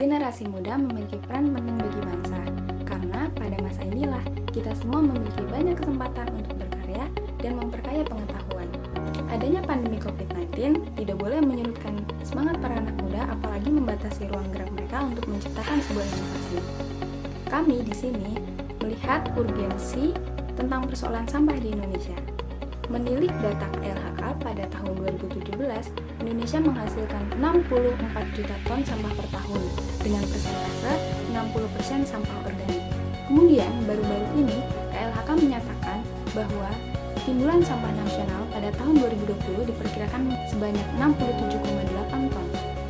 Generasi muda memiliki peran penting bagi bangsa, karena pada masa inilah kita semua memiliki banyak kesempatan untuk berkarya dan memperkaya pengetahuan. Adanya pandemi COVID-19 tidak boleh menyurutkan semangat para anak muda, apalagi membatasi ruang gerak mereka untuk menciptakan sebuah inovasi. Kami di sini melihat urgensi tentang persoalan sampah di Indonesia. Menilik data KLHK pada tahun 2017, Indonesia menghasilkan 64 juta ton sampah per tahun dengan persentase 60% sampah organik. Kemudian, baru-baru ini KLHK menyatakan bahwa timbulan sampah nasional pada tahun 2020 diperkirakan sebanyak 67,8 ton.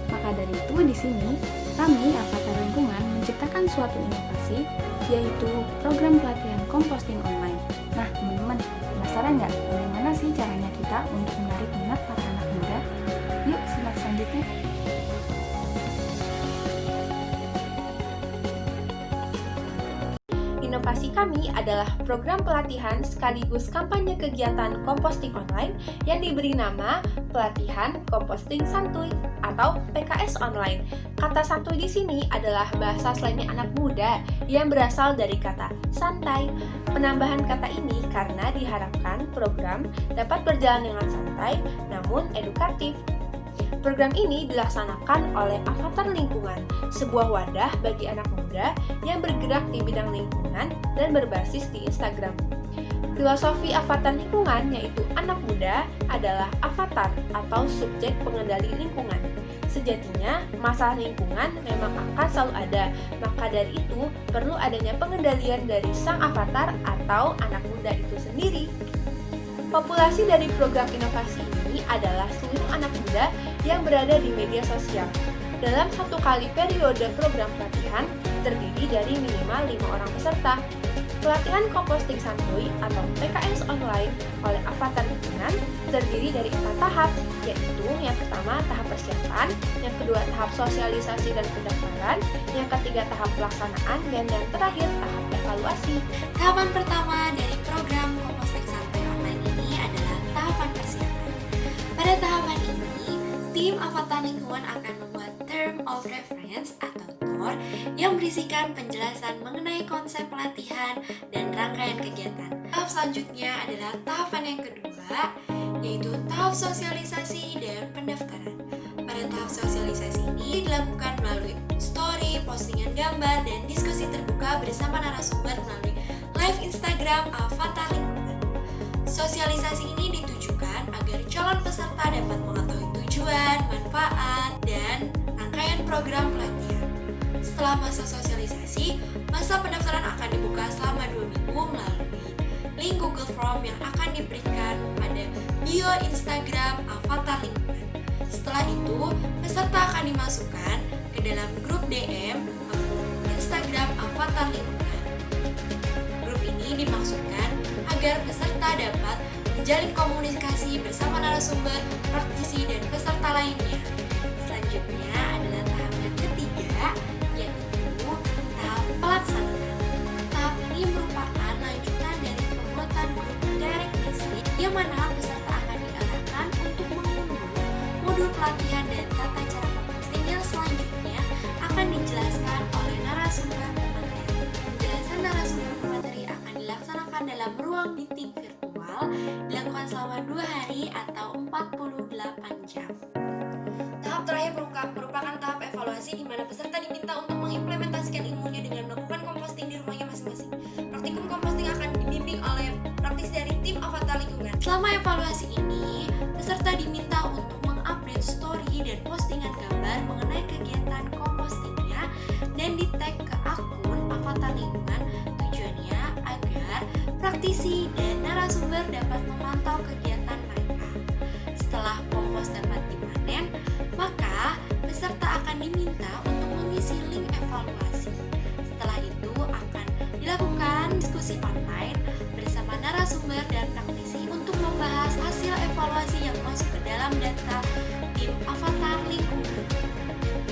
Maka dari itu, di sini kami, Avatar Lingkungan, menciptakan suatu inovasi, yaitu program pelatihan composting online. Nah, teman-teman, penasaran nggak bagaimana sih caranya kita untuk menarik minat para anak muda? Yuk, simak selanjutnya. Inovasi kami adalah program pelatihan sekaligus kampanye kegiatan composting online yang diberi nama Pelatihan Composting Santuy atau PKS Online. Kata santuy di sini adalah bahasa slangnya anak muda yang berasal dari kata santai. Penambahan kata ini karena diharapkan program dapat berjalan dengan santai namun edukatif. Program ini dilaksanakan oleh Avatar Lingkungan, sebuah wadah bagi anak muda yang bergerak di bidang lingkungan dan berbasis di Instagram. Filosofi Avatar Lingkungan yaitu anak muda adalah avatar atau subjek pengendali lingkungan. Sejatinya, masalah lingkungan memang akan selalu ada, maka dari itu perlu adanya pengendalian dari sang avatar atau anak muda itu sendiri. Populasi dari program inovasi ini adalah seluruh anak muda yang berada di media sosial. Dalam satu kali periode program pelatihan, terdiri dari minimal 5 orang peserta. Pelatihan composting santuy atau PKS online oleh Avatar Lingkungan terdiri dari 4 tahap, yaitu yang pertama tahap persiapan, yang kedua tahap sosialisasi dan pendaftaran, yang ketiga tahap pelaksanaan, dan yang terakhir tahap evaluasi. Tahapan pertama dari program composting santuy online ini adalah tahapan persiapan. Pada tahapan ini, tim Avatar Lingkungan akan membuat Term of Reference atau TOR yang berisikan penjelasan mengenai konsep pelatihan dan rangkaian kegiatan. Tahap selanjutnya adalah tahapan yang kedua, yaitu tahap sosialisasi dan pendaftaran. Pada tahap sosialisasi ini dilakukan melalui story, postingan gambar, dan diskusi terbuka bersama narasumber melalui live Instagram Avatar Lingkungan. Sosialisasi ini ditujukan agar calon peserta dapat mengetahui tujuan, manfaat, dan rangkaian program pelatihan. Setelah masa sosialisasi, masa pendaftaran akan dibuka selama 2 minggu melalui link Google Form yang akan diberikan pada bio Instagram Avatar Lingkungan. Setelah itu, peserta akan dimasukkan ke dalam grup DM akun Instagram Avatar Lingkungan. Grup ini dimaksudkan agar peserta dapat menjalin komunikasi bersama narasumber, praktisi, dan peserta lainnya. Selanjutnya adalah tahap yang ketiga, yaitu tahap pelaksanaan. Tahap ini merupakan lanjutan dari pembuatan grup direct message yang mana peserta akan diarahkan untuk mengunduh modul pelatihan dan tata cara composting yang selanjutnya akan dijelaskan oleh narasumber pemateri. Penjelasan narasumber pemateri akan dilaksanakan dalam ruang meeting virtual, dilakukan selama 2 hari atau 48 jam. Tahap terakhir merupakan tahap evaluasi di mana peserta diminta untuk mengimplementasikan ilmunya dengan melakukan composting di rumahnya masing-masing. Praktikum composting akan dibimbing oleh praktisi dari tim Avatar Lingkungan. Selama evaluasi ini, peserta diminta untuk mengupdate story dan postingan gambar mengenai kegiatan compostingnya dan di-tag ke akun Avatar Lingkungan. Tujuannya agar praktisi dan narasumber dapat memantau kegiatan mereka. Setelah kompos dapat dipanen, maka peserta akan diminta untuk mengisi link evaluasi. Setelah itu akan dilakukan diskusi online bersama narasumber dan praktisi untuk membahas hasil evaluasi yang masuk ke dalam data tim Avatar Lingkungan.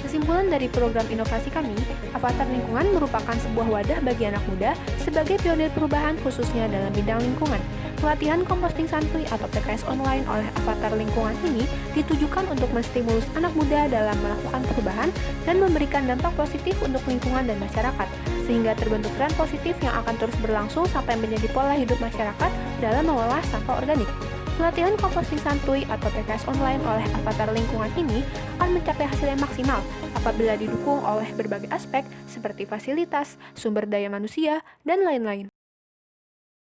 Kesimpulan dari program inovasi kami, Avatar Lingkungan merupakan sebuah wadah bagi anak muda sebagai pionir perubahan khususnya dalam bidang lingkungan. Pelatihan komposting santuy atau PKS online oleh avatar lingkungan ini ditujukan untuk menstimulus anak muda dalam melakukan perubahan dan memberikan dampak positif untuk lingkungan dan masyarakat, sehingga terbentuk tren positif yang akan terus berlangsung sampai menjadi pola hidup masyarakat dalam mengolah sampah organik. Pelatihan komposting santuy atau PKS online oleh avatar lingkungan ini akan mencapai hasil yang maksimal apabila didukung oleh berbagai aspek seperti fasilitas, sumber daya manusia, dan lain-lain.